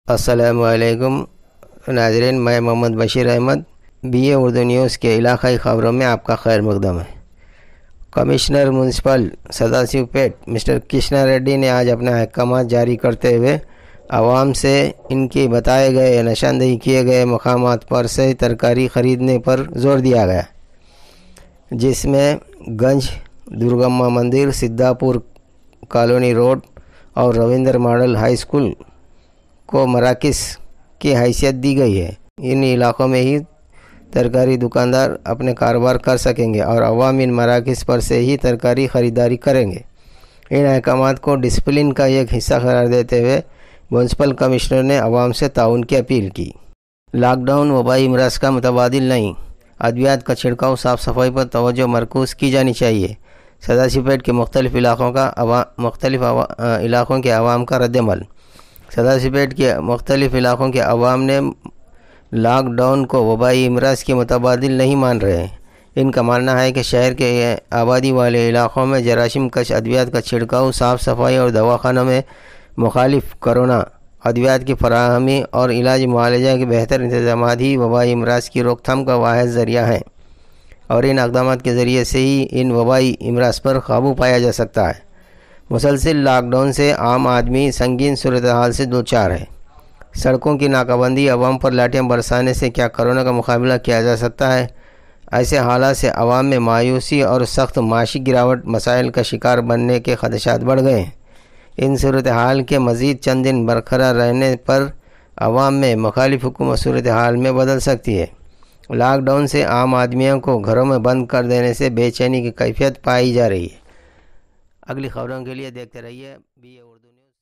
السلام علیکم ناظرین، میں محمد بشیر احمد BA اردو نیوز کے علاقائی خبروں میں آپ کا خیر مقدم ہے۔ کمشنر میونسپل سداسیو پیٹ مسٹر کرشنا ریڈی نے آج اپنے احکامات جاری کرتے ہوئے عوام سے ان کی بتائے گئے نشاندہی کیے گئے مقامات پر سے ترکاری خریدنے پر زور دیا گیا، جس میں گنج درگما مندر، سدھاپور کالونی روڈ اور رویندر ماڈل ہائی اسکول کو مراکز کی حیثیت دی گئی ہے۔ ان علاقوں میں ہی ترکاری دکاندار اپنے کاروبار کر سکیں گے اور عوام ان مراکز پر سے ہی ترکاری خریداری کریں گے۔ ان احکامات کو ڈسپلن کا ایک حصہ قرار دیتے ہوئے میونسپل کمشنر نے عوام سے تعاون کی اپیل کی۔ لاک ڈاؤن وبائی امراض کا متبادل نہیں، ادویات کا چھڑکاؤ، صاف صفائی پر توجہ مرکوز کی جانی چاہیے۔ سداسیو پیٹ کے مختلف علاقوں کے عوام کا رد عمل۔ سداسیو پیٹ کے مختلف علاقوں کے عوام نے لاک ڈاؤن کو وبائی امراض کے متبادل نہیں مان رہے ہیں۔ ان کا ماننا ہے کہ شہر کے آبادی والے علاقوں میں جراثیم کش ادویات کا چھڑکاؤ، صاف صفائی اور دواخانوں میں مخالف کرونا ادویات کی فراہمی اور علاج معالجہ کے بہتر انتظامات ہی وبائی امراض کی روک تھام کا واحد ذریعہ ہیں، اور ان اقدامات کے ذریعے سے ہی ان وبائی امراض پر قابو پایا جا سکتا ہے۔ مسلسل لاک ڈاؤن سے عام آدمی سنگین صورتحال سے دوچار ہے۔ سڑکوں کی ناکہ بندی، عوام پر لاٹھیاں برسانے سے کیا کرونا کا مقابلہ کیا جا سکتا ہے؟ ایسے حالات سے عوام میں مایوسی اور سخت معاشی گراوٹ، مسائل کا شکار بننے کے خدشات بڑھ گئے ہیں۔ ان صورتحال کے مزید چند دن برقرار رہنے پر عوام میں مخالف حکومت صورتحال میں بدل سکتی ہے۔ لاک ڈاؤن سے عام آدمیوں کو گھروں میں بند کر دینے سے بے چینی کی کیفیت پائی جا رہی ہے۔ اگلی خبروں کے لیے دیکھتے رہیے BA اردو نیوز۔